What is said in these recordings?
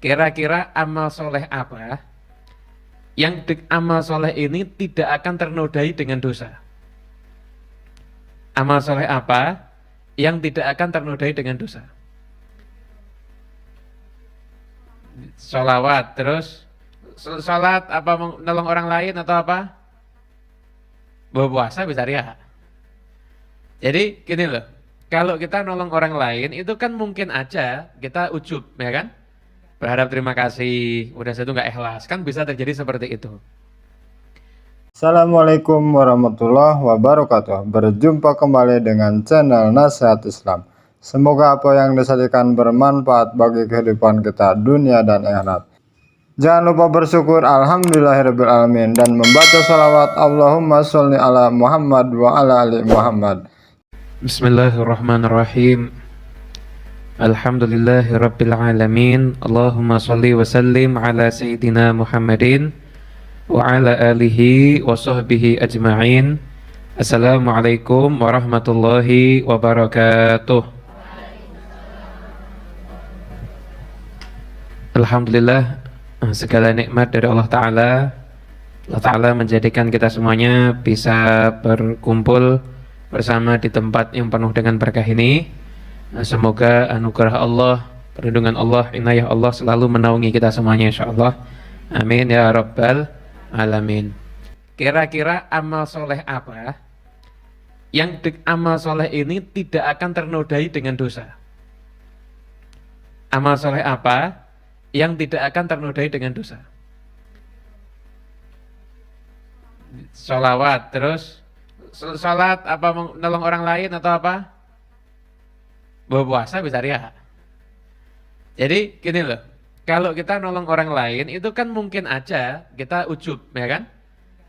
Kira-kira amal soleh apa yang amal soleh ini tidak akan ternodai dengan dosa? Amal soleh apa yang tidak akan ternodai dengan dosa? Sholawat, terus sholat apa, menolong orang lain atau apa? Berpuasa bisa riya. Jadi gini loh, kalau kita nolong orang lain itu kan mungkin aja kita ujub, ya kan? Berharap terima kasih, udah itu nggak ikhlas, kan bisa terjadi seperti itu. Assalamualaikum warahmatullahi wabarakatuh. Berjumpa kembali dengan channel Nasihat Islam. Semoga apa yang disajikan bermanfaat bagi kehidupan kita dunia dan akhirat. Jangan lupa bersyukur alhamdulillahirrabbilalamin dan membaca salawat Allahumma sholli ala Muhammad wa ala ali Muhammad. Bismillahirrahmanirrahim. Alhamdulillahirrabbilalamin. Allahumma sholli wa sallim ala sayyidina Muhammadin wa ala alihi wa sahbihi ajma'in. Assalamualaikum warahmatullahi wabarakatuh. Alhamdulillah, segala nikmat dari Allah Ta'ala. Allah Ta'ala menjadikan kita semuanya bisa berkumpul bersama di tempat yang penuh dengan berkah ini. Semoga anugerah Allah, perlindungan Allah, inayah Allah selalu menaungi kita semuanya insyaallah. Amin ya rabbal alamin. Kira-kira amal soleh apa yang amal soleh ini tidak akan ternodai dengan dosa? Amal soleh apa yang tidak akan ternodai dengan dosa? Sholawat, terus sholat apa, menolong orang lain atau apa? Berpuasa bisa riya. Jadi gini loh, kalau kita nolong orang lain itu kan mungkin aja kita ujub, ya kan?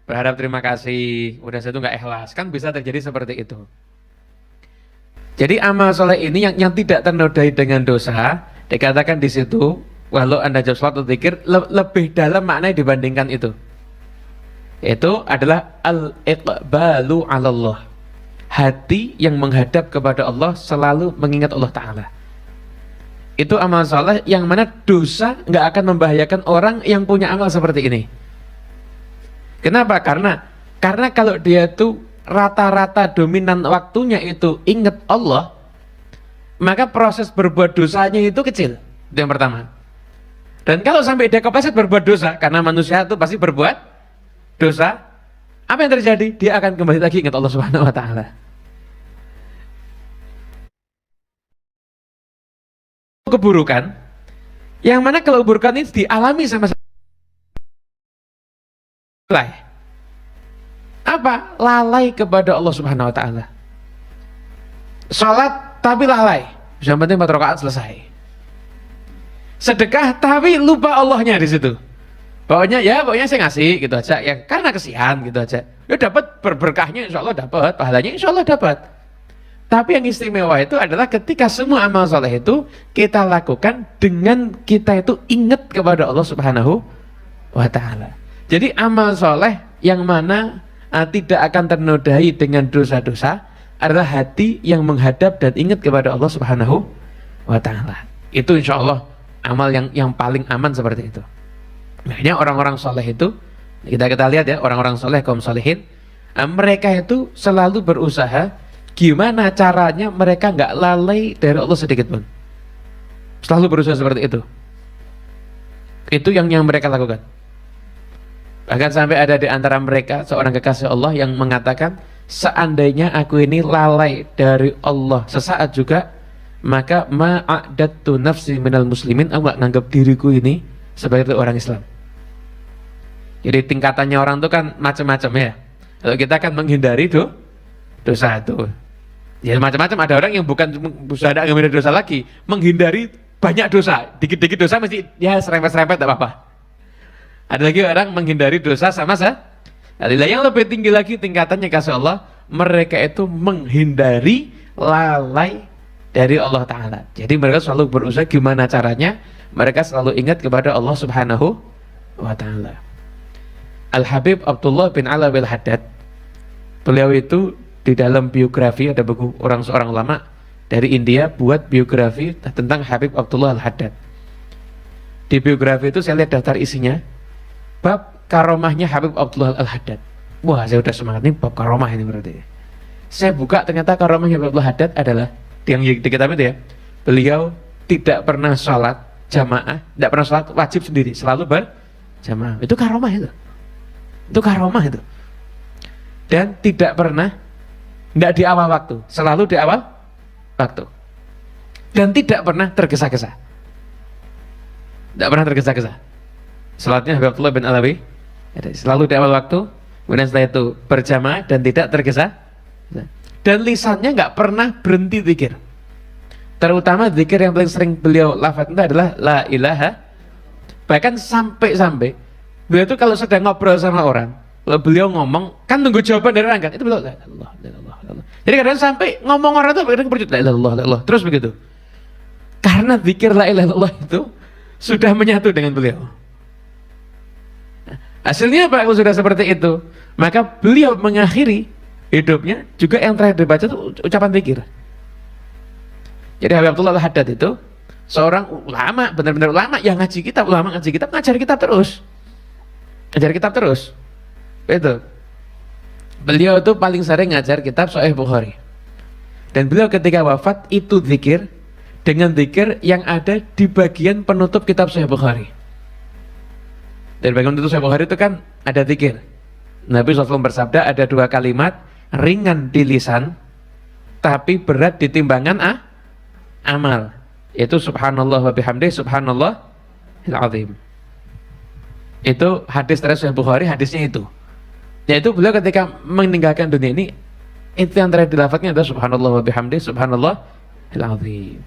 Berharap terima kasih, udah itu nggak ikhlas, kan bisa terjadi seperti itu. Jadi amal soleh ini yang tidak ternodai dengan dosa, dikatakan di situ, walau Anda jawab sholat atau zikir, lebih dalam maknanya dibandingkan itu. Itu adalah al-iqbalu 'ala Allah. Hati yang menghadap kepada Allah, selalu mengingat Allah Ta'ala. Itu amal soleh yang mana dosa nggak akan membahayakan orang yang punya amal seperti ini. Kenapa? Karena kalau dia tuh rata-rata dominan waktunya itu ingat Allah, maka proses berbuat dosanya itu kecil. Itu yang pertama. Dan kalau sampai dia kepleset berbuat dosa, karena manusia itu pasti berbuat dosa, apa yang terjadi? Dia akan kembali lagi ingat Allah Subhanahu wa Ta'ala. Keburukan, yang mana kalau keburukan ini dialami sama lalai. Apa? Lalai kepada Allah Subhanahu wa Ta'ala. Sholat tapi lalai, yang penting 4 rakaat selesai. Sedekah tapi lupa Allahnya di situ. Pokoknya saya ngasih gitu aja, ya karena kesian gitu aja. Ya dapat berberkahnya insya Allah dapat, pahalanya insya Allah dapat. Tapi yang istimewa itu adalah ketika semua amal soleh itu kita lakukan dengan kita itu ingat kepada Allah Subhanahu wa Ta'ala. Jadi amal soleh yang mana tidak akan ternodai dengan dosa-dosa adalah hati yang menghadap dan ingat kepada Allah Subhanahu wa Ta'ala. Itu insya Allah amal yang paling aman seperti itu. Makanya orang-orang soleh itu, kita lihat ya, orang-orang soleh, kaum solehin, mereka itu selalu berusaha gimana caranya mereka nggak lalai dari Allah sedikit pun. Selalu berusaha seperti itu. Itu yang mereka lakukan. Bahkan sampai ada di antara mereka seorang kekasih Allah yang mengatakan, seandainya aku ini lalai dari Allah sesaat juga, maka ma'adattu nafsi minal muslimin, aku nggak nganggap diriku ini sebagai orang Islam. Jadi tingkatannya orang itu kan macam-macam ya. Kalau kita kan menghindari dosa itu. Ya macam-macam, ada orang yang bukan berusaha menghindari dosa lagi, menghindari banyak dosa. Dikit-dikit dosa mesti ya serempet-serempet tidak apa-apa. Ada lagi orang menghindari dosa sama yang lebih tinggi lagi tingkatannya kasih Allah, mereka itu menghindari lalai dari Allah Ta'ala. Jadi mereka selalu berusaha gimana caranya mereka selalu ingat kepada Allah Subhanahu wa Ta'ala. Al-Habib Abdullah bin Alawi Al-Haddad, beliau itu di dalam biografi, ada buku seorang ulama dari India buat biografi tentang Habib Abdullah Al-Haddad. Di biografi itu saya lihat daftar isinya, bab karomahnya Habib Abdullah Al-Haddad. Wah, saya udah semangat nih bab karomah ini berarti. Saya buka, ternyata karomahnya Habib Abdullah Haddad adalah yang di kitab itu ya, beliau tidak pernah sholat jamaah, tidak pernah sholat wajib sendiri, selalu berjamaah. Itu karomah itu. Itu karomah itu. Dan tidak pernah, tidak di awal waktu, selalu di awal waktu. Dan tidak pernah tergesa-gesa. Tidak pernah tergesa-gesa. Salatnya Habib Abdullah bin Alawi selalu di awal waktu, kemudian setelah itu berjamaah dan tidak tergesa. Dan lisannya nggak pernah berhenti zikir. Terutama zikir yang paling sering beliau lafadzkan adalah la ilaha. Bahkan sampai beliau itu kalau sedang ngobrol sama orang, kalau beliau ngomong kan tunggu jawaban dari orang kan, itu beliau la ilallah, la ilallah, la ilallah. Jadi kadang sampai ngomong orang itu kadang berjut la ilallah, la ilallah, terus begitu. Karena zikir la ilallah itu sudah menyatu dengan beliau. Hasilnya apa? Kalau sudah seperti itu, maka beliau mengakhiri hidupnya juga yang terakhir dibaca itu ucapan zikir. Jadi Habib Abdullah Al-Haddad itu seorang ulama, benar-benar ulama yang ngaji kitab, ulama ngaji kitab, ngajar kitab terus. Ngajar kitab terus. Itu. Beliau itu paling sering ngajar kitab Sahih Bukhari. Dan beliau ketika wafat itu zikir dengan zikir yang ada di bagian penutup kitab Sahih Bukhari. Dan bagian penutup Sahih Bukhari itu kan ada zikir. Nabi SAW bersabda ada dua kalimat ringan di lisan tapi berat di timbangan amal, yaitu subhanallah wa bihamdih subhanallahil azim. Itu hadis dari Sahih Bukhari, hadisnya itu. Yaitu beliau ketika meninggalkan dunia ini, itu yang terakhir dilafadznya adalah subhanallah wa bihamdih subhanallahil azim.